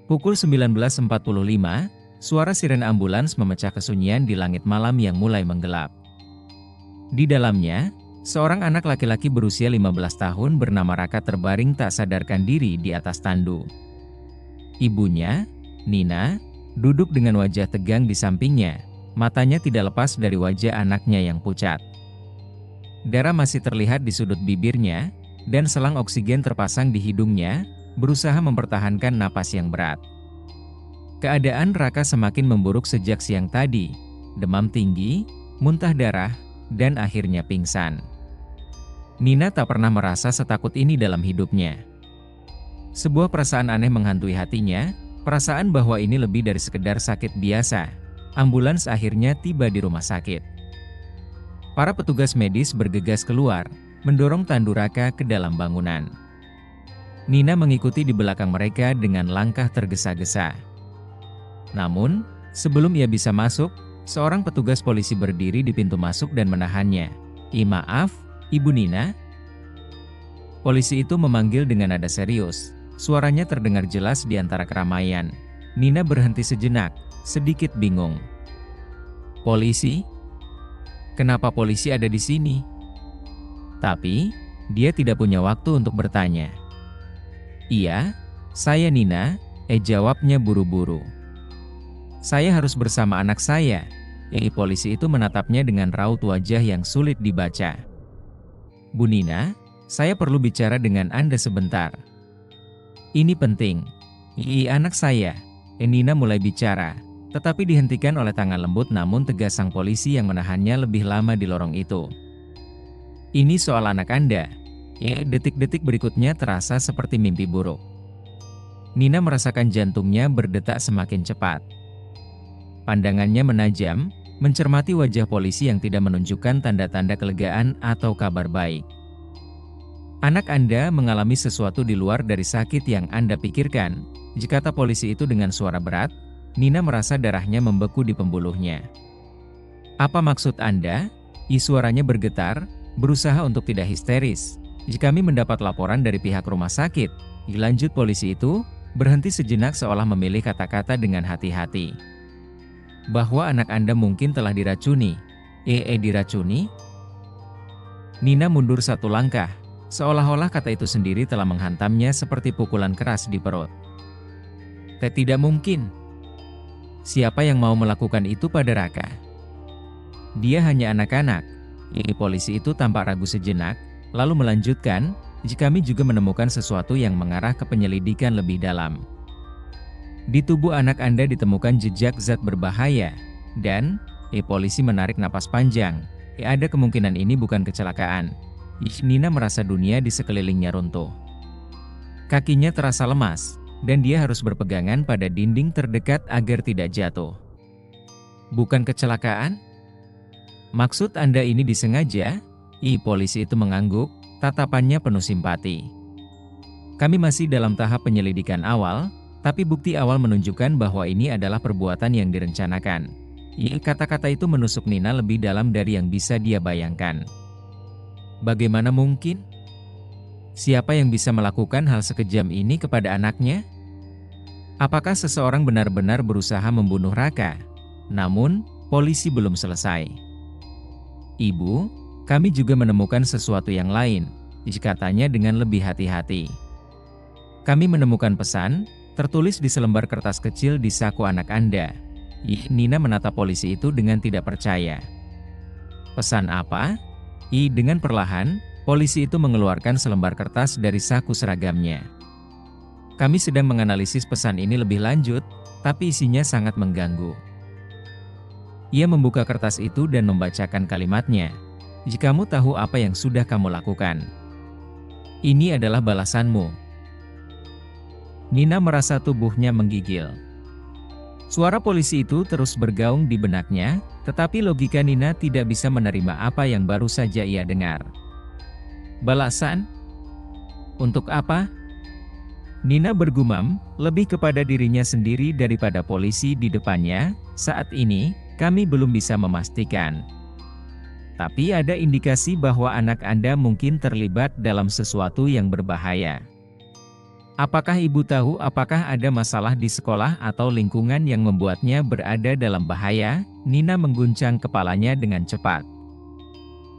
Pukul 19.45, suara siren ambulans memecah kesunyian di langit malam yang mulai menggelap. Di dalamnya, seorang anak laki-laki berusia 15 tahun bernama Raka terbaring tak sadarkan diri di atas tandu. Ibunya, Nina, duduk dengan wajah tegang di sampingnya, matanya tidak lepas dari wajah anaknya yang pucat. Darah masih terlihat di sudut bibirnya, dan selang oksigen terpasang di hidungnya, berusaha mempertahankan napas yang berat. Keadaan Raka semakin memburuk sejak siang tadi, demam tinggi, muntah darah, dan akhirnya pingsan. Nina tak pernah merasa setakut ini dalam hidupnya. Sebuah perasaan aneh menghantui hatinya, perasaan bahwa ini lebih dari sekedar sakit biasa. Ambulans akhirnya tiba di rumah sakit. Para petugas medis bergegas keluar, mendorong tandu Raka ke dalam bangunan. Nina mengikuti di belakang mereka dengan langkah tergesa-gesa. Namun, sebelum ia bisa masuk, seorang petugas polisi berdiri di pintu masuk dan menahannya. Maaf, Ibu Nina?" Polisi itu memanggil dengan nada serius. Suaranya terdengar jelas di antara keramaian. Nina berhenti sejenak, sedikit bingung. "Polisi? Kenapa polisi ada di sini?" Tapi, dia tidak punya waktu untuk bertanya. "Iya, saya Nina," jawabnya buru-buru. "Saya harus bersama anak saya." Polisi itu menatapnya dengan raut wajah yang sulit dibaca. "Bu Nina, saya perlu bicara dengan Anda sebentar." "Ini penting." Anak saya." Nina mulai bicara, tetapi dihentikan oleh tangan lembut namun tegas sang polisi yang menahannya lebih lama di lorong itu. "Ini soal anak Anda." Detik-detik berikutnya terasa seperti mimpi buruk. Nina merasakan jantungnya berdetak semakin cepat. Pandangannya menajam, mencermati wajah polisi yang tidak menunjukkan tanda-tanda kelegaan atau kabar baik. "Anak Anda mengalami sesuatu di luar dari sakit yang Anda pikirkan," kata polisi itu dengan suara berat. Nina merasa darahnya membeku di pembuluhnya. "Apa maksud Anda?" Suaranya bergetar, berusaha untuk tidak histeris. "Kami mendapat laporan dari pihak rumah sakit," lanjut polisi itu, berhenti sejenak seolah memilih kata-kata dengan hati-hati. "Bahwa anak Anda mungkin telah diracuni." Diracuni?" Nina mundur satu langkah, seolah-olah kata itu sendiri telah menghantamnya seperti pukulan keras di perut. "Tidak mungkin. Siapa yang mau melakukan itu pada Raka? Dia hanya anak-anak." Polisi itu tampak ragu sejenak, lalu melanjutkan, "Kami juga menemukan sesuatu yang mengarah ke penyelidikan lebih dalam. Di tubuh anak Anda ditemukan jejak zat berbahaya, dan..." Polisi menarik napas panjang. Ada kemungkinan ini bukan kecelakaan." Nina merasa dunia di sekelilingnya runtuh. Kakinya terasa lemas, dan dia harus berpegangan pada dinding terdekat agar tidak jatuh. "Bukan kecelakaan? Maksud Anda ini disengaja?" Polisi itu mengangguk, tatapannya penuh simpati. "Kami masih dalam tahap penyelidikan awal, tapi bukti awal menunjukkan bahwa ini adalah perbuatan yang direncanakan." Kata-kata itu menusuk Nina lebih dalam dari yang bisa dia bayangkan. Bagaimana mungkin? Siapa yang bisa melakukan hal sekejam ini kepada anaknya? Apakah seseorang benar-benar berusaha membunuh Raka? Namun, polisi belum selesai. "Ibu, kami juga menemukan sesuatu yang lain," katanya dengan lebih hati-hati. "Kami menemukan pesan, tertulis di selembar kertas kecil di saku anak Anda." Nina menatap polisi itu dengan tidak percaya. "Pesan apa?" Dengan perlahan, polisi itu mengeluarkan selembar kertas dari saku seragamnya. "Kami sedang menganalisis pesan ini lebih lanjut, tapi isinya sangat mengganggu." Ia membuka kertas itu dan membacakan kalimatnya. "Jikamu tahu apa yang sudah kamu lakukan, ini adalah balasanmu." Nina merasa tubuhnya menggigil. Suara polisi itu terus bergaung di benaknya, tetapi logika Nina tidak bisa menerima apa yang baru saja ia dengar. "Balasan? Untuk apa?" Nina bergumam, lebih kepada dirinya sendiri daripada polisi di depannya. "Saat ini, kami belum bisa memastikan. Tapi ada indikasi bahwa anak Anda mungkin terlibat dalam sesuatu yang berbahaya." Apakah ibu tahu apakah ada masalah di sekolah atau lingkungan yang membuatnya berada dalam bahaya? Nina mengguncang kepalanya dengan cepat.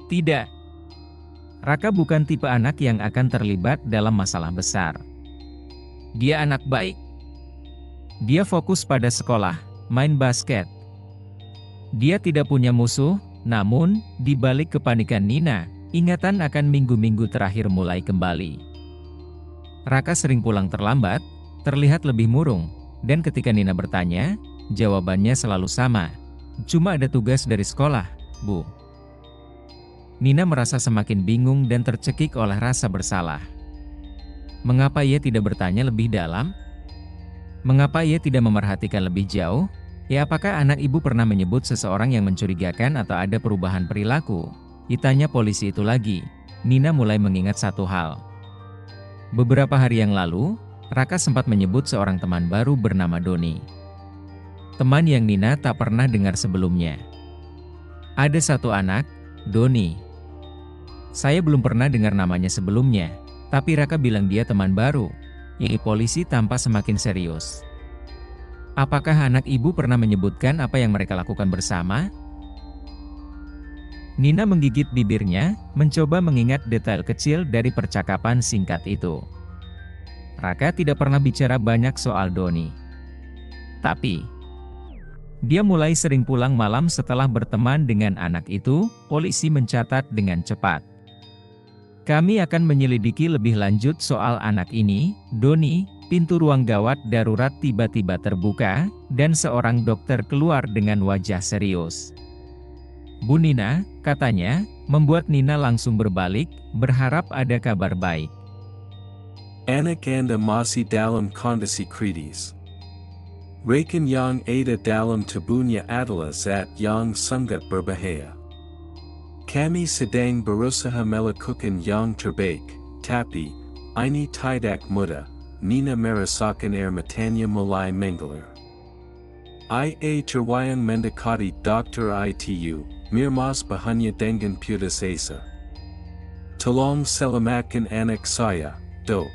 Tidak. Raka bukan tipe anak yang akan terlibat dalam masalah besar. Dia anak baik. Dia fokus pada sekolah, main basket. Dia tidak punya musuh, namun, di balik kepanikan Nina, ingatan akan minggu-minggu terakhir mulai kembali. Raka sering pulang terlambat, terlihat lebih murung, dan ketika Nina bertanya, jawabannya selalu sama. Cuma ada tugas dari sekolah, Bu. Nina merasa semakin bingung dan tercekik oleh rasa bersalah. Mengapa ia tidak bertanya lebih dalam? Mengapa ia tidak memerhatikan lebih jauh? Ya, apakah anak ibu pernah menyebut seseorang yang mencurigakan atau ada perubahan perilaku? Ditanya polisi itu lagi, Nina mulai mengingat satu hal. Beberapa hari yang lalu, Raka sempat menyebut seorang teman baru bernama Doni. Teman yang Nina tak pernah dengar sebelumnya. Ada satu anak, Doni. Saya belum pernah dengar namanya sebelumnya, tapi Raka bilang dia teman baru. Yang polisi tampak semakin serius. Apakah anak ibu pernah menyebutkan apa yang mereka lakukan bersama? Nina menggigit bibirnya, mencoba mengingat detail kecil dari percakapan singkat itu. Raka tidak pernah bicara banyak soal Doni. Tapi, dia mulai sering pulang malam setelah berteman dengan anak itu, polisi mencatat dengan cepat. Kami akan menyelidiki lebih lanjut soal anak ini, Doni. Pintu ruang gawat darurat tiba-tiba terbuka, dan seorang dokter keluar dengan wajah serius. Bu Nina, katanya, membuat Nina langsung berbalik, berharap ada kabar baik. Anak anda masih dalam kondisi kritis. Rekan yang ada dalam tubuhnya adalah zat yang sangat berbahaya. Kami sedang berusaha melakukan yang terbaik, tapi, ini tidak mudah. Nina merasakan air matanya mulai mengalir. Ia terwayang mendekati dokter itu, mirmas bahannya dengan putus asa. Tolong selamatkan anak saya, dok.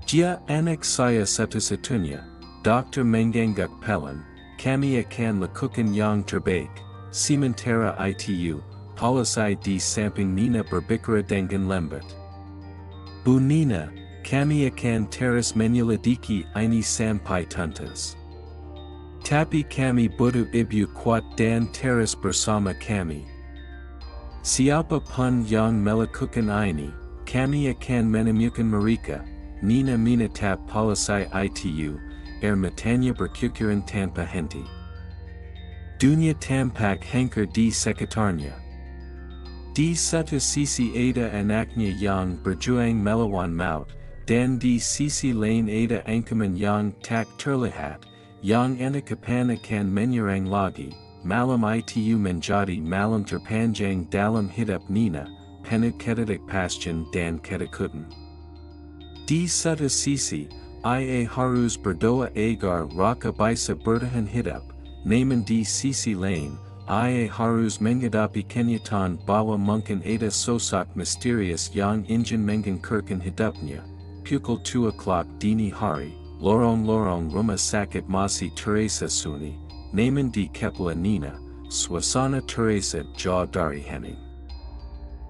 Jika anak saya satu-satunya, dokter menganggap pelan, kami akan lakukan yang terbaik. Sementara itu, polisi di samping Nina berbicara dengan lambat. Bu Nina, kami akan terus menyelidiki ini sampai tuntas. Tapi kami butuh ibu kuat dan terus bersama kami. Siapapun yang melakukan ini, kami akan menemukan mereka. Nina menatap polisi itu, air matanya berkukuran tanpa henti. Dunia tampak hancur di sekitarnya. Di satu sisi ada anaknya yang berjuang melawan maut, dan di sisi lain ada ancaman yang tak terlihat, yang anak kapan akan menyerang lagi. Malam itu menjadi malam terpanjang dalam hidup Nina, penuh ketidakpastian dan ketakutan. Di satu sisi, ia harus berdoa agar Raka bisa bertahan hidup, namun di sisi lain, ia harus menghadapi kenyataan bahwa mungkin ada sosok misterius yang ingin mengganggu hidupnya. Pukul 2 dini hari, lorong-lorong rumah sakit masih terasa sunyi, namun di kepala Nina, suasana terasa jauh dari hening.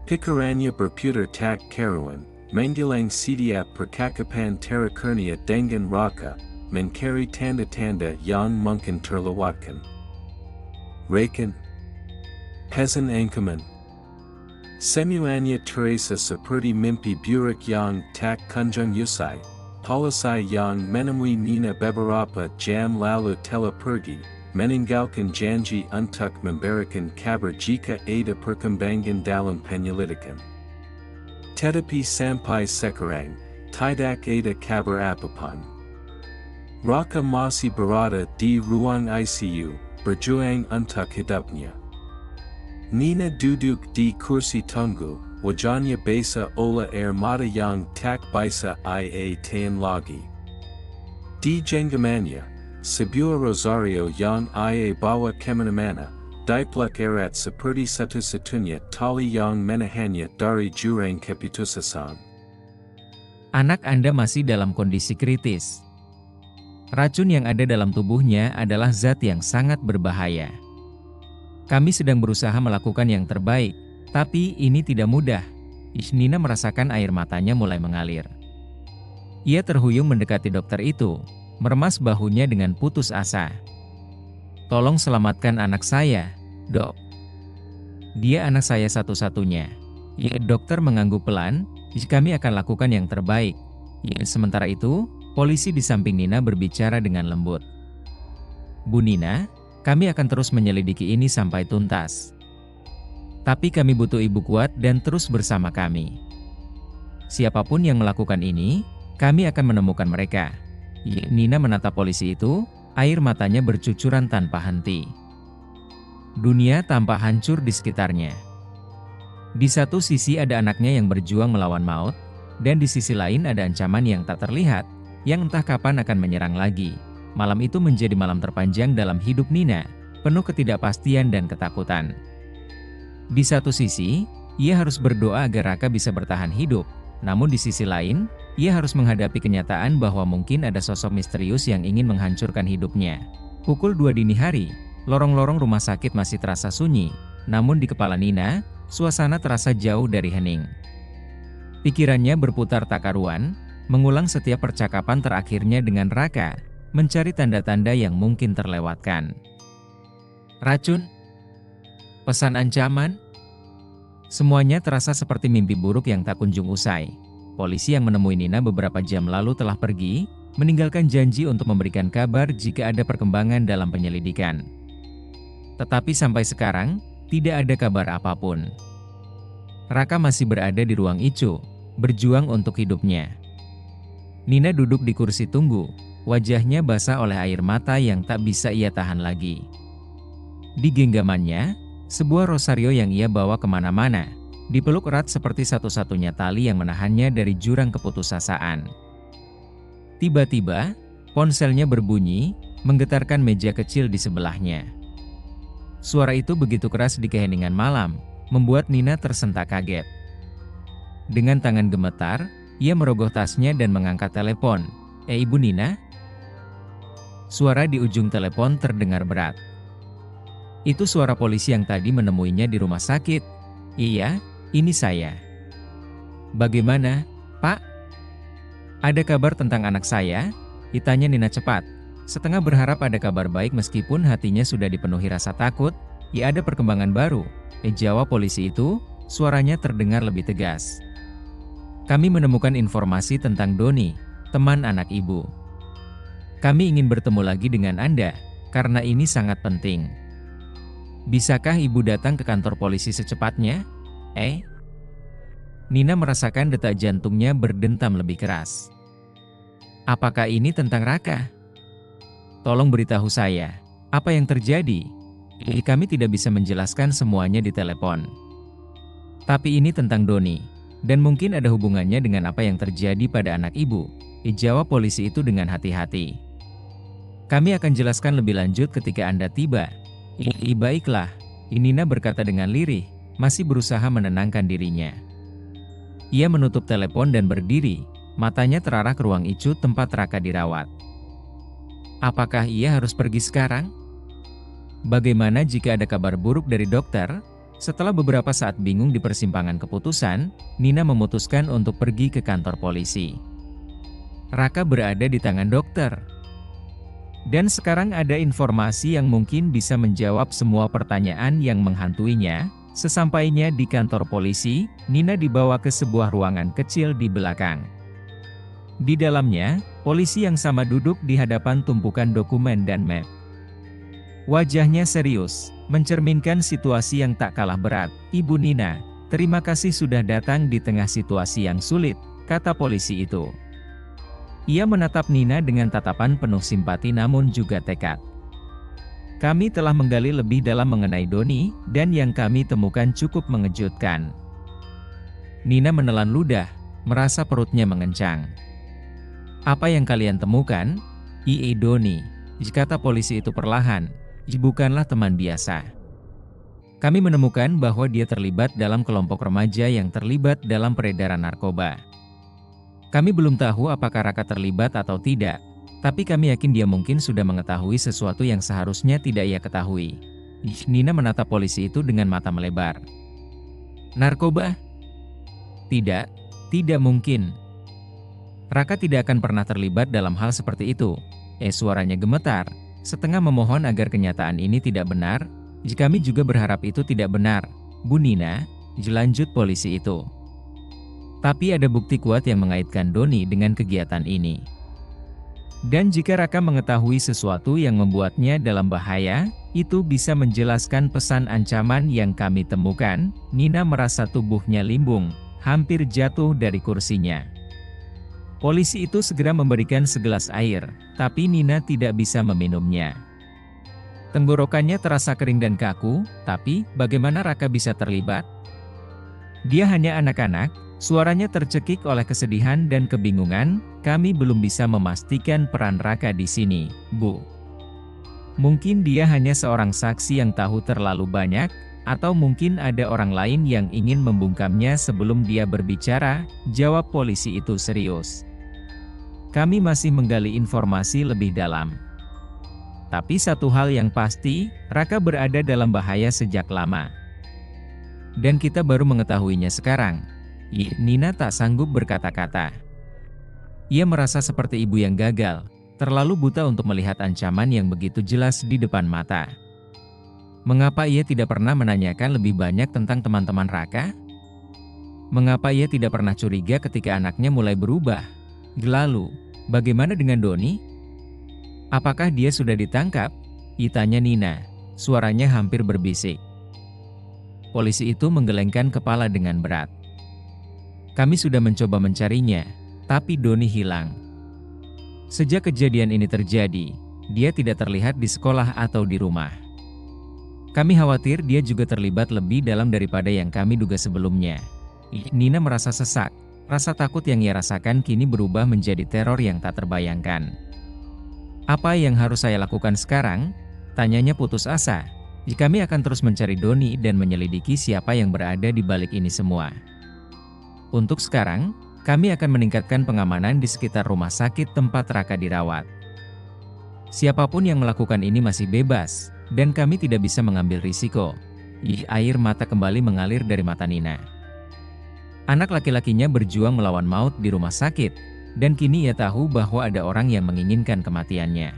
Pikirannya berputar tak karuan, menjelang setiap percakapan terakhirnya dengan Raka, mencari tanda-tanda yang mungkin terlewatkan. Rekan, pesan ancaman. Semuanya terasa seperti mimpi buruk yang tak kunjung usai. Polisi yang menemui Nina beberapa jam lalu telah pergi, meninggalkan janji untuk memberikan kabar jika ada perkembangan dalam penyelidikan. Tetapi sampai sekarang, tidak ada kabar apapun. Raka masih berada di ruang ICU, berjuang untuk hidupnya. Nina duduk di kursi tunggu, wajahnya basah oleh air mata yang tak bisa ia tahan lagi. Di genggamannya, sebuah rosario yang ia bawa kemana-mana, diplek erat seperti satu-satunya tali yang menahannya dari jurang keputusasaan. Anak Anda masih dalam kondisi kritis. Racun yang ada dalam tubuhnya adalah zat yang sangat berbahaya. Kami sedang berusaha melakukan yang terbaik, tapi ini tidak mudah. Nina merasakan air matanya mulai mengalir. Ia terhuyung mendekati dokter itu, meremas bahunya dengan putus asa. "Tolong selamatkan anak saya, Dok. Dia anak saya satu-satunya." Ya, dokter mengangguk pelan. "Kami akan lakukan yang terbaik." Ya, sementara itu, polisi di samping Nina berbicara dengan lembut. "Bu Nina, kami akan terus menyelidiki ini sampai tuntas. Tapi kami butuh ibu kuat dan terus bersama kami. Siapapun yang melakukan ini, kami akan menemukan mereka." Ya, Nina menatap polisi itu, air matanya bercucuran tanpa henti. Dunia tampak hancur di sekitarnya. Di satu sisi ada anaknya yang berjuang melawan maut, dan di sisi lain ada ancaman yang tak terlihat, yang entah kapan akan menyerang lagi. Malam itu menjadi malam terpanjang dalam hidup Nina, penuh ketidakpastian dan ketakutan. Di satu sisi, ia harus berdoa agar Raka bisa bertahan hidup, namun di sisi lain, ia harus menghadapi kenyataan bahwa mungkin ada sosok misterius yang ingin menghancurkan hidupnya. Pukul 2 dini hari, lorong-lorong rumah sakit masih terasa sunyi, namun di kepala Nina, suasana terasa jauh dari hening. Pikirannya berputar tak karuan, mengulang setiap percakapan terakhirnya dengan Raka, mencari tanda-tanda yang mungkin terlewatkan. Racun? Pesan ancaman? Semuanya terasa seperti mimpi buruk yang tak kunjung usai. Polisi yang menemui Nina beberapa jam lalu telah pergi, meninggalkan janji untuk memberikan kabar jika ada perkembangan dalam penyelidikan. Tetapi sampai sekarang, tidak ada kabar apapun. Raka masih berada di ruang Icu, berjuang untuk hidupnya. Nina duduk di kursi tunggu, wajahnya basah oleh air mata yang tak bisa ia tahan lagi. Di genggamannya, sebuah rosario yang ia bawa kemana-mana, dipeluk erat seperti satu-satunya tali yang menahannya dari jurang keputusasaan. Tiba-tiba, ponselnya berbunyi, menggetarkan meja kecil di sebelahnya. Suara itu begitu keras di keheningan malam, membuat Nina tersentak kaget. Dengan tangan gemetar, ia merogoh tasnya dan mengangkat telepon. Ibu Nina?" Suara di ujung telepon terdengar berat. Itu suara polisi yang tadi menemuinya di rumah sakit. "Iya, ini saya." "Bagaimana, Pak? Ada kabar tentang anak saya?" Tanya Nina cepat. Setengah berharap ada kabar baik meskipun hatinya sudah dipenuhi rasa takut. "Ya, ada perkembangan baru," jawab polisi itu, suaranya terdengar lebih tegas. "Kami menemukan informasi tentang Doni, teman anak ibu. Kami ingin bertemu lagi dengan Anda, karena ini sangat penting. Bisakah ibu datang ke kantor polisi secepatnya?" Nina merasakan detak jantungnya berdentam lebih keras. "Apakah ini tentang Raka? Tolong beritahu saya, apa yang terjadi?" Kami tidak bisa menjelaskan semuanya di telepon. "Tapi ini tentang Doni, dan mungkin ada hubungannya dengan apa yang terjadi pada anak ibu," jawab polisi itu dengan hati-hati. "Kami akan jelaskan lebih lanjut ketika Anda tiba." Baiklah," Nina berkata dengan lirih, masih berusaha menenangkan dirinya. Ia menutup telepon dan berdiri, matanya terarah ke ruang Icu tempat Raka dirawat. Apakah ia harus pergi sekarang? Bagaimana jika ada kabar buruk dari dokter? Setelah beberapa saat bingung di persimpangan keputusan, Nina memutuskan untuk pergi ke kantor polisi. Raka berada di tangan dokter. Dan sekarang ada informasi yang mungkin bisa menjawab semua pertanyaan yang menghantuinya. Sesampainya di kantor polisi, Nina dibawa ke sebuah ruangan kecil di belakang. Di dalamnya, polisi yang sama duduk di hadapan tumpukan dokumen dan map. Wajahnya serius, mencerminkan situasi yang tak kalah berat. "Ibu Nina, terima kasih sudah datang di tengah situasi yang sulit," kata polisi itu. Ia menatap Nina dengan tatapan penuh simpati namun juga tekad. "Kami telah menggali lebih dalam mengenai Doni, dan yang kami temukan cukup mengejutkan." Nina menelan ludah, merasa perutnya mengencang. "Apa yang kalian temukan?" Doni, kata polisi itu perlahan, "bukanlah teman biasa. Kami menemukan bahwa dia terlibat dalam kelompok remaja yang terlibat dalam peredaran narkoba. Kami belum tahu apakah Raka terlibat atau tidak, tapi kami yakin dia mungkin sudah mengetahui sesuatu yang seharusnya tidak ia ketahui. Nina menatap polisi itu dengan mata melebar. Narkoba? Tidak, tidak mungkin. Raka tidak akan pernah terlibat dalam hal seperti itu. Suaranya gemetar, setengah memohon agar kenyataan ini tidak benar. Kami juga berharap itu tidak benar, Bu Nina, lanjut polisi itu. Tapi ada bukti kuat yang mengaitkan Doni dengan kegiatan ini. Dan jika Raka mengetahui sesuatu yang membuatnya dalam bahaya, itu bisa menjelaskan pesan ancaman yang kami temukan. Nina merasa tubuhnya limbung, hampir jatuh dari kursinya. Polisi itu segera memberikan segelas air, tapi Nina tidak bisa meminumnya. Tenggorokannya terasa kering dan kaku, tapi bagaimana Raka bisa terlibat? Dia hanya anak-anak. Suaranya tercekik oleh kesedihan dan kebingungan. Kami belum bisa memastikan peran Raka di sini, Bu. Mungkin dia hanya seorang saksi yang tahu terlalu banyak, atau mungkin ada orang lain yang ingin membungkamnya sebelum dia berbicara, jawab polisi itu serius. Kami masih menggali informasi lebih dalam. Tapi satu hal yang pasti, Raka berada dalam bahaya sejak lama. Dan kita baru mengetahuinya sekarang. Nina tak sanggup berkata-kata. Ia merasa seperti ibu yang gagal, terlalu buta untuk melihat ancaman yang begitu jelas di depan mata. Mengapa ia tidak pernah menanyakan lebih banyak tentang teman-teman Raka? Mengapa ia tidak pernah curiga ketika anaknya mulai berubah? Lalu, bagaimana dengan Doni? Apakah dia sudah ditangkap? Tanya Nina, suaranya hampir berbisik. Polisi itu menggelengkan kepala dengan berat. Kami sudah mencoba mencarinya, tapi Doni hilang. Sejak kejadian ini terjadi, dia tidak terlihat di sekolah atau di rumah. Kami khawatir dia juga terlibat lebih dalam daripada yang kami duga sebelumnya. Nina merasa sesak, rasa takut yang ia rasakan kini berubah menjadi teror yang tak terbayangkan. Apa yang harus saya lakukan sekarang? Tanyanya putus asa. Kami akan terus mencari Doni dan menyelidiki siapa yang berada di balik ini semua. Untuk sekarang, kami akan meningkatkan pengamanan di sekitar rumah sakit tempat Raka dirawat. Siapapun yang melakukan ini masih bebas, dan kami tidak bisa mengambil risiko. Air mata kembali mengalir dari mata Nina. Anak laki-lakinya berjuang melawan maut di rumah sakit, dan kini ia tahu bahwa ada orang yang menginginkan kematiannya.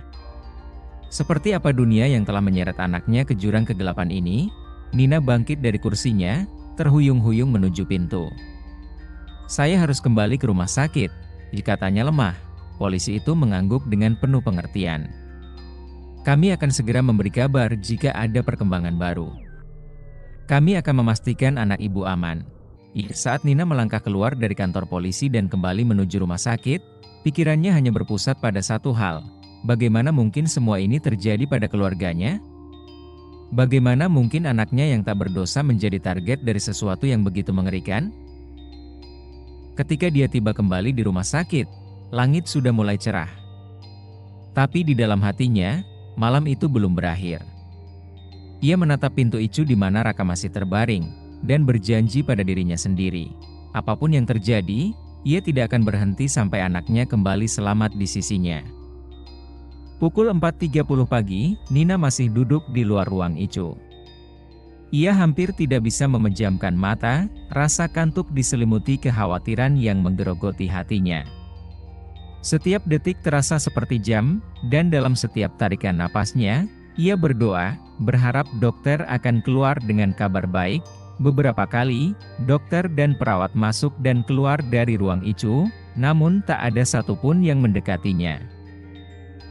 Seperti apa dunia yang telah menyeret anaknya ke jurang kegelapan ini? Nina bangkit dari kursinya, terhuyung-huyung menuju pintu. Saya harus kembali ke rumah sakit, katanya lemah. Polisi itu mengangguk dengan penuh pengertian. Kami akan segera memberi kabar jika ada perkembangan baru. Kami akan memastikan anak ibu aman. Saat Nina melangkah keluar dari kantor polisi dan kembali menuju rumah sakit, pikirannya hanya berpusat pada satu hal. Bagaimana mungkin semua ini terjadi pada keluarganya? Bagaimana mungkin anaknya yang tak berdosa menjadi target dari sesuatu yang begitu mengerikan? Ketika dia tiba kembali di rumah sakit, langit sudah mulai cerah. Tapi di dalam hatinya, malam itu belum berakhir. Ia menatap pintu icu di mana Raka masih terbaring, dan berjanji pada dirinya sendiri. Apapun yang terjadi, ia tidak akan berhenti sampai anaknya kembali selamat di sisinya. Pukul 4.30 pagi, Nina masih duduk di luar ruang icu. Ia hampir tidak bisa memejamkan mata, rasa kantuk diselimuti kekhawatiran yang menggerogoti hatinya. Setiap detik terasa seperti jam, dan dalam setiap tarikan napasnya, ia berdoa, berharap dokter akan keluar dengan kabar baik. Beberapa kali, dokter dan perawat masuk dan keluar dari ruang icu, namun tak ada satupun yang mendekatinya.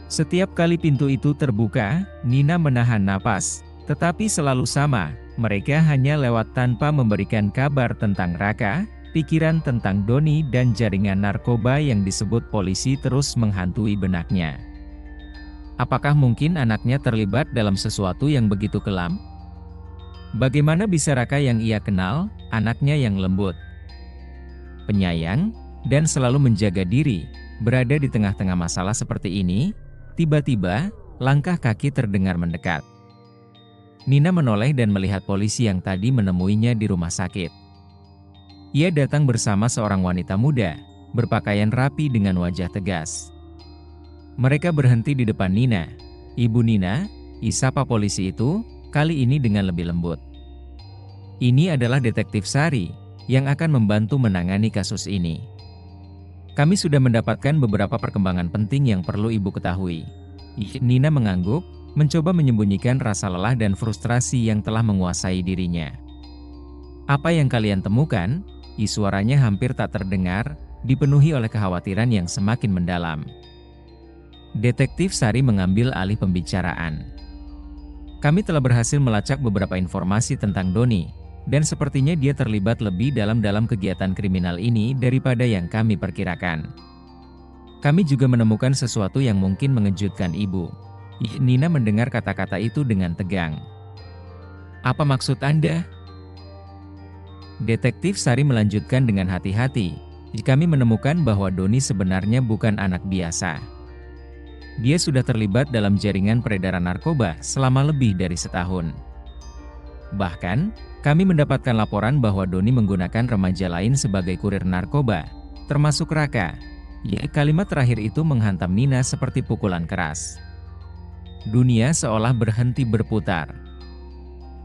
Setiap kali pintu itu terbuka, Nina menahan napas, tetapi selalu sama. Mereka hanya lewat tanpa memberikan kabar tentang Raka. Pikiran tentang Doni dan jaringan narkoba yang disebut polisi terus menghantui benaknya. Apakah mungkin anaknya terlibat dalam sesuatu yang begitu kelam? Bagaimana bisa Raka yang ia kenal, anaknya yang lembut, penyayang, dan selalu menjaga diri, berada di tengah-tengah masalah seperti ini? Tiba-tiba, langkah kaki terdengar mendekat. Nina menoleh dan melihat polisi yang tadi menemuinya di rumah sakit. Ia datang bersama seorang wanita muda, berpakaian rapi dengan wajah tegas. Mereka berhenti di depan Nina. "Ibu Nina," isapa polisi itu, kali ini dengan lebih lembut. "Ini adalah Detektif Sari, yang akan membantu menangani kasus ini. Kami sudah mendapatkan beberapa perkembangan penting yang perlu ibu ketahui." Nina mengangguk, mencoba menyembunyikan rasa lelah dan frustrasi yang telah menguasai dirinya. "Apa yang kalian temukan?" Suaranya hampir tak terdengar, dipenuhi oleh kekhawatiran yang semakin mendalam. Detektif Sari mengambil alih pembicaraan. "Kami telah berhasil melacak beberapa informasi tentang Doni, dan sepertinya dia terlibat lebih dalam kegiatan kriminal ini daripada yang kami perkirakan. Kami juga menemukan sesuatu yang mungkin mengejutkan ibu." Nina mendengar kata-kata itu dengan tegang. "Apa maksud Anda?" Detektif Sari melanjutkan dengan hati-hati. "Kami menemukan bahwa Doni sebenarnya bukan anak biasa. Dia sudah terlibat dalam jaringan peredaran narkoba selama lebih dari setahun. Bahkan, kami mendapatkan laporan bahwa Doni menggunakan remaja lain sebagai kurir narkoba, termasuk Raka." Kalimat terakhir itu menghantam Nina seperti pukulan keras. Dunia seolah berhenti berputar.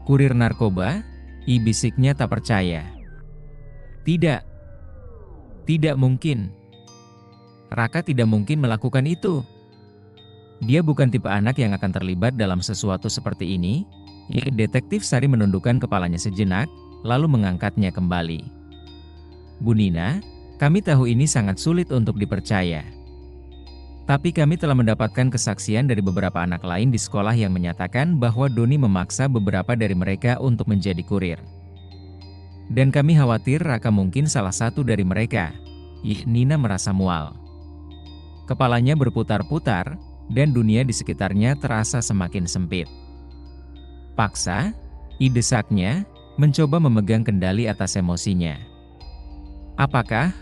"Kurir narkoba?" bisiknya tak percaya. "Tidak. Tidak mungkin. Raka tidak mungkin melakukan itu. Dia bukan tipe anak yang akan terlibat dalam sesuatu seperti ini." Detektif Sari menundukkan kepalanya sejenak, lalu mengangkatnya kembali. "Bu Nina, kami tahu ini sangat sulit untuk dipercaya. Tapi kami telah mendapatkan kesaksian dari beberapa anak lain di sekolah yang menyatakan bahwa Doni memaksa beberapa dari mereka untuk menjadi kurir. Dan kami khawatir Raka mungkin salah satu dari mereka." Nina merasa mual. Kepalanya berputar-putar, dan dunia di sekitarnya terasa semakin sempit. "Paksa?" desaknya, mencoba memegang kendali atas emosinya. Apakah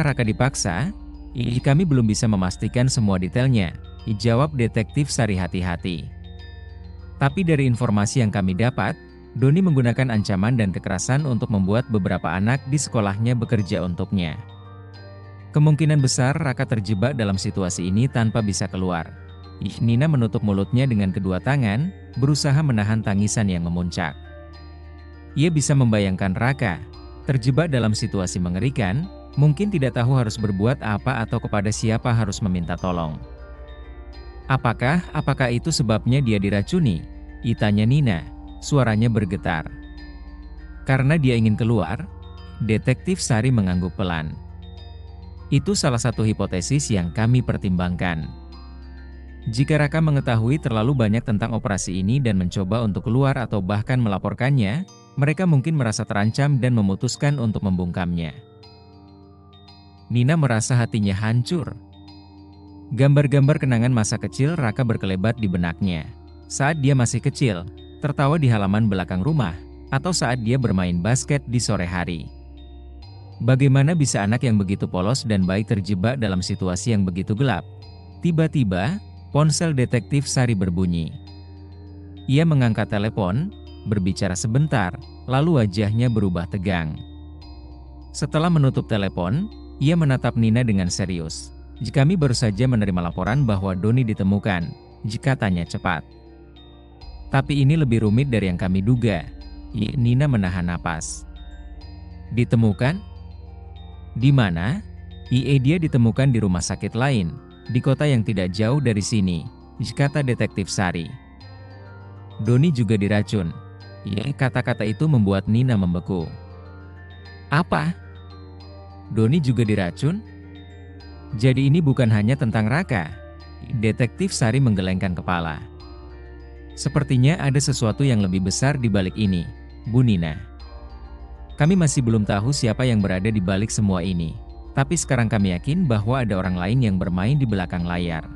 Raka dipaksa?" "Kami belum bisa memastikan semua detailnya," jawab Detektif Sari hati-hati. "Tapi dari informasi yang kami dapat, Doni menggunakan ancaman dan kekerasan untuk membuat beberapa anak di sekolahnya bekerja untuknya. Kemungkinan besar Raka terjebak dalam situasi ini tanpa bisa keluar." Nina menutup mulutnya dengan kedua tangan, berusaha menahan tangisan yang memuncak. Ia bisa membayangkan Raka terjebak dalam situasi mengerikan, mungkin tidak tahu harus berbuat apa atau kepada siapa harus meminta tolong. Apakah itu sebabnya dia diracuni?" tanya Nina, suaranya bergetar. "Karena dia ingin keluar?" Detektif Sari mengangguk pelan. "Itu salah satu hipotesis yang kami pertimbangkan. Jika Raka mengetahui terlalu banyak tentang operasi ini dan mencoba untuk keluar atau bahkan melaporkannya, mereka mungkin merasa terancam dan memutuskan untuk membungkamnya." Nina merasa hatinya hancur. Gambar-gambar kenangan masa kecil Raka berkelebat di benaknya. Saat dia masih kecil, tertawa di halaman belakang rumah, atau saat dia bermain basket di sore hari. Bagaimana bisa anak yang begitu polos dan baik terjebak dalam situasi yang begitu gelap? Tiba-tiba, ponsel Detektif Sari berbunyi. Ia mengangkat telepon, berbicara sebentar, lalu wajahnya berubah tegang. Setelah menutup telepon, ia menatap Nina dengan serius. "Kami baru saja menerima laporan bahwa Doni ditemukan," katanya cepat. "Tapi ini lebih rumit dari yang kami duga." Nina menahan napas. "Ditemukan? Di mana?" Dia ditemukan di rumah sakit lain, di kota yang tidak jauh dari sini, kata Detektif Sari. "Doni juga diracun." Kata-kata itu membuat Nina membeku. "Apa? Doni juga diracun? Jadi ini bukan hanya tentang Raka?" Detektif Sari menggelengkan kepala. "Sepertinya ada sesuatu yang lebih besar di balik ini, Bu Nina. Kami masih belum tahu siapa yang berada di balik semua ini, tapi sekarang kami yakin bahwa ada orang lain yang bermain di belakang layar.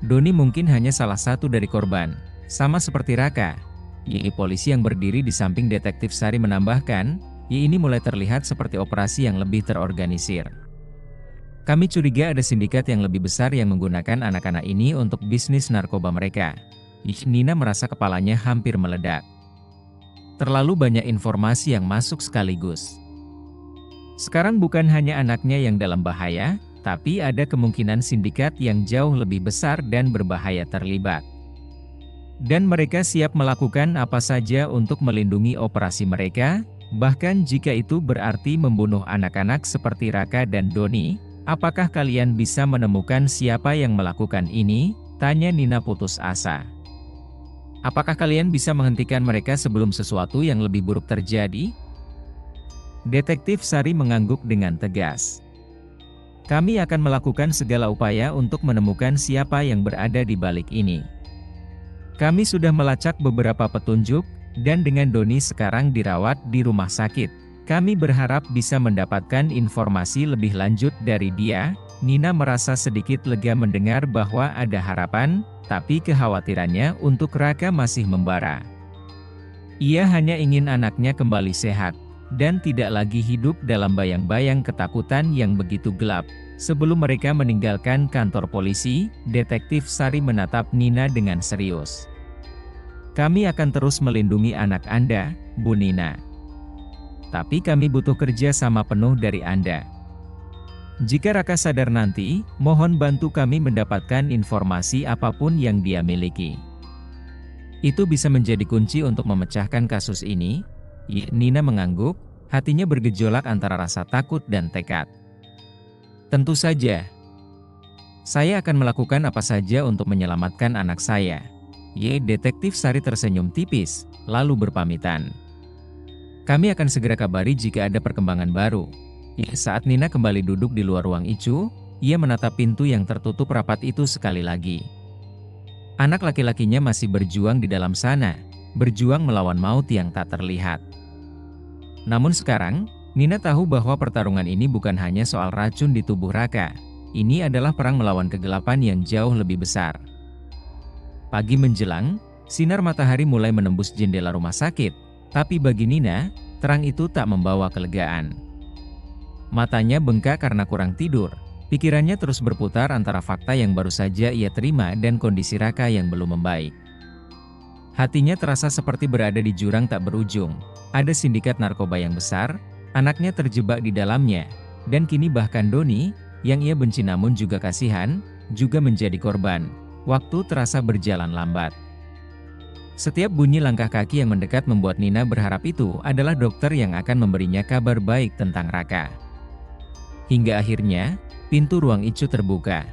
Doni mungkin hanya salah satu dari korban, sama seperti Raka." Polisi yang berdiri di samping Detektif Sari menambahkan, ini mulai terlihat seperti operasi yang lebih terorganisir. "Kami curiga ada sindikat yang lebih besar yang menggunakan anak-anak ini untuk bisnis narkoba mereka." Nina merasa kepalanya hampir meledak. Terlalu banyak informasi yang masuk sekaligus. Sekarang bukan hanya anaknya yang dalam bahaya, tapi ada kemungkinan sindikat yang jauh lebih besar dan berbahaya terlibat. Dan mereka siap melakukan apa saja untuk melindungi operasi mereka, bahkan jika itu berarti membunuh anak-anak seperti Raka dan Doni. Apakah kalian bisa menemukan siapa yang melakukan ini? Tanya Nina putus asa. Apakah kalian bisa menghentikan mereka sebelum sesuatu yang lebih buruk terjadi? Detektif Sari mengangguk dengan tegas. Kami akan melakukan segala upaya untuk menemukan siapa yang berada di balik ini. Kami sudah melacak beberapa petunjuk, dan dengan Doni sekarang dirawat di rumah sakit, kami berharap bisa mendapatkan informasi lebih lanjut dari dia. Nina merasa sedikit lega mendengar bahwa ada harapan, tapi kekhawatirannya untuk Raka masih membara. Ia hanya ingin anaknya kembali sehat, dan tidak lagi hidup dalam bayang-bayang ketakutan yang begitu gelap. Sebelum mereka meninggalkan kantor polisi, Detektif Sari menatap Nina dengan serius. Kami akan terus melindungi anak Anda, Bu Nina. Tapi kami butuh kerja sama penuh dari Anda. Jika Raka sadar nanti, mohon bantu kami mendapatkan informasi apapun yang dia miliki. Itu bisa menjadi kunci untuk memecahkan kasus ini. Nina mengangguk, hatinya bergejolak antara rasa takut dan tekad. Tentu saja. Saya akan melakukan apa saja untuk menyelamatkan anak saya. Detektif Sari tersenyum tipis, lalu berpamitan. Kami akan segera kabari jika ada perkembangan baru. Saat Nina kembali duduk di luar ruang Icu, ia menatap pintu yang tertutup rapat itu sekali lagi. Anak laki-lakinya masih berjuang di dalam sana, berjuang melawan maut yang tak terlihat. Namun sekarang, Nina tahu bahwa pertarungan ini bukan hanya soal racun di tubuh Raka. Ini adalah perang melawan kegelapan yang jauh lebih besar. Pagi menjelang, sinar matahari mulai menembus jendela rumah sakit. Tapi bagi Nina, terang itu tak membawa kelegaan. Matanya bengkak karena kurang tidur. Pikirannya terus berputar antara fakta yang baru saja ia terima dan kondisi Raka yang belum membaik. Hatinya terasa seperti berada di jurang tak berujung. Ada sindikat narkoba yang besar, anaknya terjebak di dalamnya, dan kini bahkan Doni, yang ia benci namun juga kasihan, juga menjadi korban. Waktu terasa berjalan lambat. Setiap bunyi langkah kaki yang mendekat membuat Nina berharap itu adalah dokter yang akan memberinya kabar baik tentang Raka. Hingga akhirnya, pintu ruang Icu terbuka.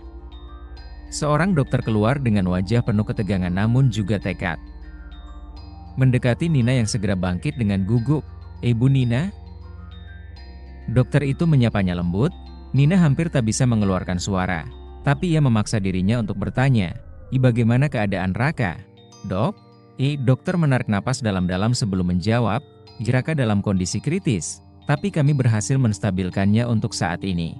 Seorang dokter keluar dengan wajah penuh ketegangan namun juga tekad. Mendekati Nina yang segera bangkit dengan gugup. Bu Nina?" Dokter itu menyapanya lembut. Nina hampir tak bisa mengeluarkan suara. Tapi ia memaksa dirinya untuk bertanya, "Bagaimana keadaan Raka, Dok?" Dokter menarik napas dalam-dalam sebelum menjawab, "Raka dalam kondisi kritis, tapi kami berhasil menstabilkannya untuk saat ini.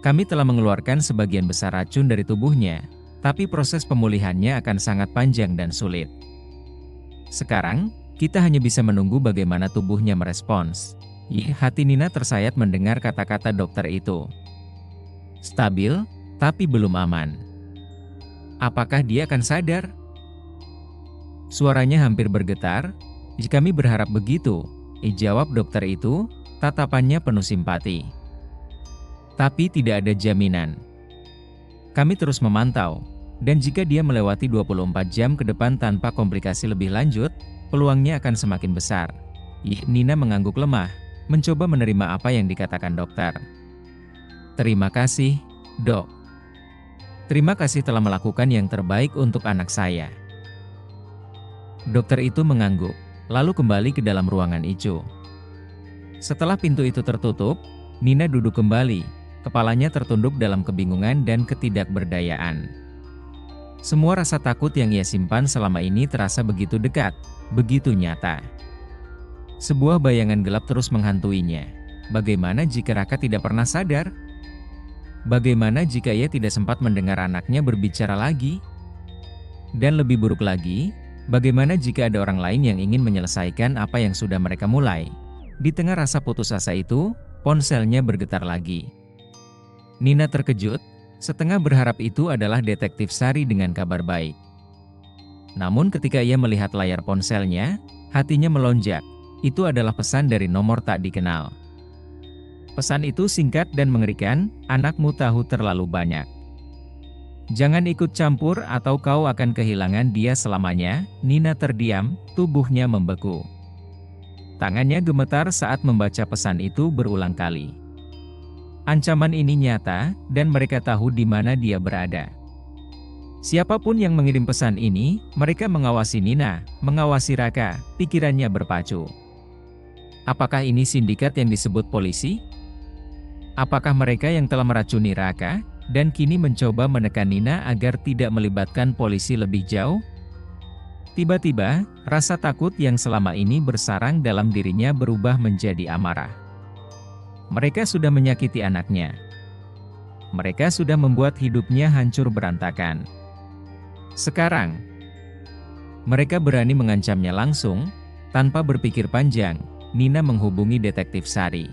Kami telah mengeluarkan sebagian besar racun dari tubuhnya, tapi proses pemulihannya akan sangat panjang dan sulit. Sekarang, kita hanya bisa menunggu bagaimana tubuhnya merespons." Hati Nina tersayat mendengar kata-kata dokter itu. Stabil, tapi belum aman. Apakah dia akan sadar? Suaranya hampir bergetar. "Kami berharap begitu," jawab dokter itu, tatapannya penuh simpati. "Tapi tidak ada jaminan. Kami terus memantau, dan jika dia melewati 24 jam ke depan tanpa komplikasi lebih lanjut, peluangnya akan semakin besar." Nina mengangguk lemah, mencoba menerima apa yang dikatakan dokter. "Terima kasih, Dok. Terima kasih telah melakukan yang terbaik untuk anak saya." Dokter itu mengangguk, lalu kembali ke dalam ruangan Icu. Setelah pintu itu tertutup, Nina duduk kembali, kepalanya tertunduk dalam kebingungan dan ketidakberdayaan. Semua rasa takut yang ia simpan selama ini terasa begitu dekat, begitu nyata. Sebuah bayangan gelap terus menghantuinya. Bagaimana jika Raka tidak pernah sadar? Bagaimana jika ia tidak sempat mendengar anaknya berbicara lagi? Dan lebih buruk lagi, bagaimana jika ada orang lain yang ingin menyelesaikan apa yang sudah mereka mulai? Di tengah rasa putus asa itu, ponselnya bergetar lagi. Nina terkejut, setengah berharap itu adalah Detektif Sari dengan kabar baik. Namun ketika ia melihat layar ponselnya, hatinya melonjak. Itu adalah pesan dari nomor tak dikenal. Pesan itu singkat dan mengerikan, "Anakmu tahu terlalu banyak. Jangan ikut campur atau kau akan kehilangan dia selamanya." Nina terdiam, tubuhnya membeku. Tangannya gemetar saat membaca pesan itu berulang kali. Ancaman ini nyata, dan mereka tahu di mana dia berada. Siapapun yang mengirim pesan ini, mereka mengawasi Nina, mengawasi Raka, pikirannya berpacu. Apakah ini sindikat yang disebut polisi? Apakah mereka yang telah meracuni Raka, dan kini mencoba menekan Nina agar tidak melibatkan polisi lebih jauh? Tiba-tiba, rasa takut yang selama ini bersarang dalam dirinya berubah menjadi amarah. Mereka sudah menyakiti anaknya. Mereka sudah membuat hidupnya hancur berantakan. Sekarang, mereka berani mengancamnya langsung, tanpa berpikir panjang. Nina menghubungi Detektif Sari.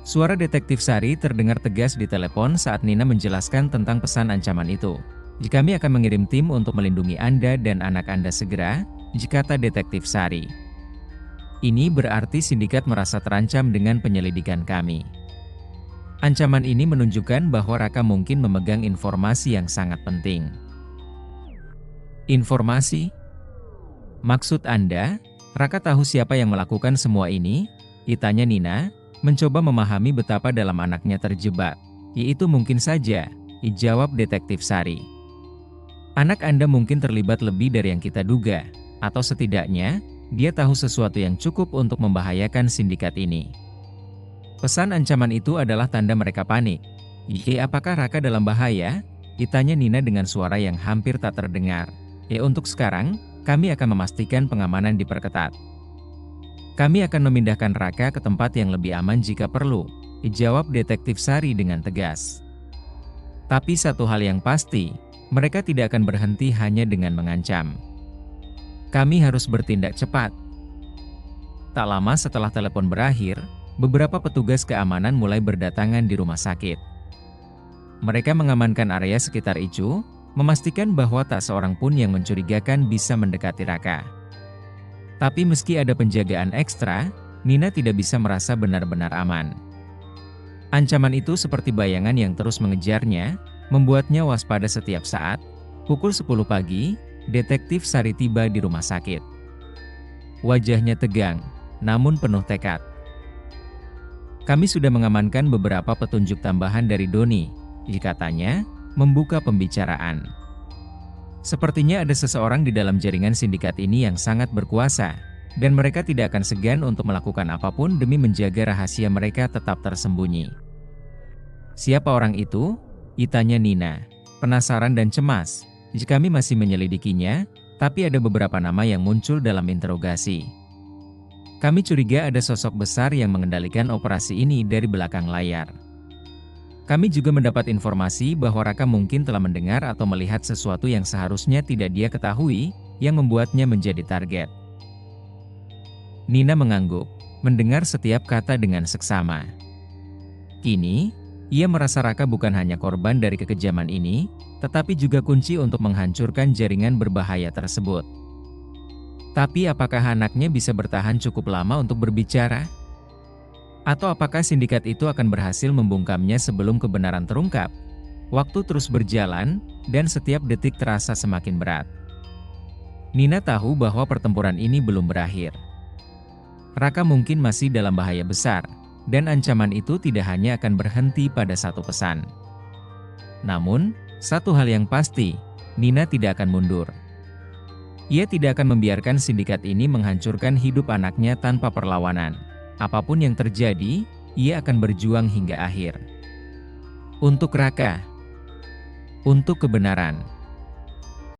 Suara Detektif Sari terdengar tegas di telepon saat Nina menjelaskan tentang pesan ancaman itu. "Kami akan mengirim tim untuk melindungi Anda dan anak Anda segera," kata Detektif Sari. "Ini berarti sindikat merasa terancam dengan penyelidikan kami." Ancaman ini menunjukkan bahwa Raka mungkin memegang informasi yang sangat penting. Informasi? Maksud Anda, Raka tahu siapa yang melakukan semua ini? Tanya Nina, mencoba memahami betapa dalam anaknya terjebak. "Itu mungkin saja," jawab Detektif Sari. "Anak Anda mungkin terlibat lebih dari yang kita duga, atau setidaknya, dia tahu sesuatu yang cukup untuk membahayakan sindikat ini." Pesan ancaman itu adalah tanda mereka panik. Apakah Raka dalam bahaya? Tanya Nina dengan suara yang hampir tak terdengar. Untuk sekarang, kami akan memastikan pengamanan diperketat. Kami akan memindahkan Raka ke tempat yang lebih aman jika perlu, jawab Detektif Sari dengan tegas. Tapi satu hal yang pasti, mereka tidak akan berhenti hanya dengan mengancam. Kami harus bertindak cepat. Tak lama setelah telepon berakhir, beberapa petugas keamanan mulai berdatangan di rumah sakit. Mereka mengamankan area sekitar Icu, memastikan bahwa tak seorang pun yang mencurigakan bisa mendekati Raka. Tapi meski ada penjagaan ekstra, Nina tidak bisa merasa benar-benar aman. Ancaman itu seperti bayangan yang terus mengejarnya, membuatnya waspada setiap saat. Pukul 10 pagi, Detektif Sari tiba di rumah sakit. Wajahnya tegang, namun penuh tekad. "Kami sudah mengamankan beberapa petunjuk tambahan dari Doni," katanya, membuka pembicaraan. "Sepertinya ada seseorang di dalam jaringan sindikat ini yang sangat berkuasa, dan mereka tidak akan segan untuk melakukan apapun demi menjaga rahasia mereka tetap tersembunyi." "Siapa orang itu?" tanya Nina, penasaran dan cemas. "Kami masih menyelidikinya, tapi ada beberapa nama yang muncul dalam interogasi. Kami curiga ada sosok besar yang mengendalikan operasi ini dari belakang layar. Kami juga mendapat informasi bahwa Raka mungkin telah mendengar atau melihat sesuatu yang seharusnya tidak dia ketahui, yang membuatnya menjadi target." Nina mengangguk, mendengar setiap kata dengan seksama. Kini, ia merasa Raka bukan hanya korban dari kekejaman ini, tetapi juga kunci untuk menghancurkan jaringan berbahaya tersebut. Tapi apakah anaknya bisa bertahan cukup lama untuk berbicara? Atau apakah sindikat itu akan berhasil membungkamnya sebelum kebenaran terungkap? Waktu terus berjalan, dan setiap detik terasa semakin berat. Nina tahu bahwa pertempuran ini belum berakhir. Raka mungkin masih dalam bahaya besar, dan ancaman itu tidak hanya akan berhenti pada satu pesan. Namun, satu hal yang pasti, Nina tidak akan mundur. Ia tidak akan membiarkan sindikat ini menghancurkan hidup anaknya tanpa perlawanan. Apapun yang terjadi, ia akan berjuang hingga akhir. Untuk Raka. Untuk kebenaran.